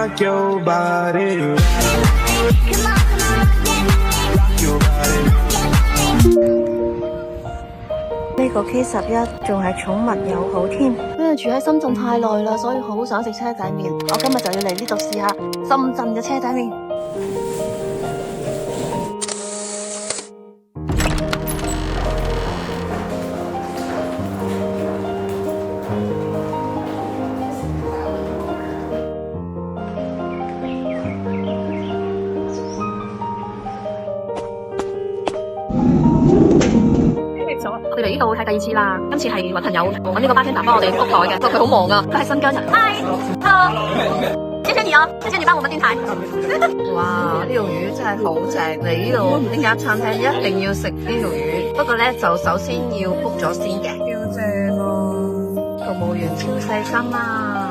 rock your body. Rock your body. 呢個 K11仲係寵物友好添。因為住喺深圳太耐啦，所以好想食車仔麵。我今日就要嚟呢度試下深圳嘅車仔麵。我哋嚟呢度係第2次啦，今次係揾朋友揾呢個bartender幫我哋覆台嘅，不過佢好忙啊，佢係新疆人。Hi，Hello，謝謝你哦，謝謝你幫我們電台。哇，呢條魚真係好正，嚟呢度呢間餐廳一定要食呢條魚，不過咧就首先要覆咗先嘅。超正咯，服務員超細心啊！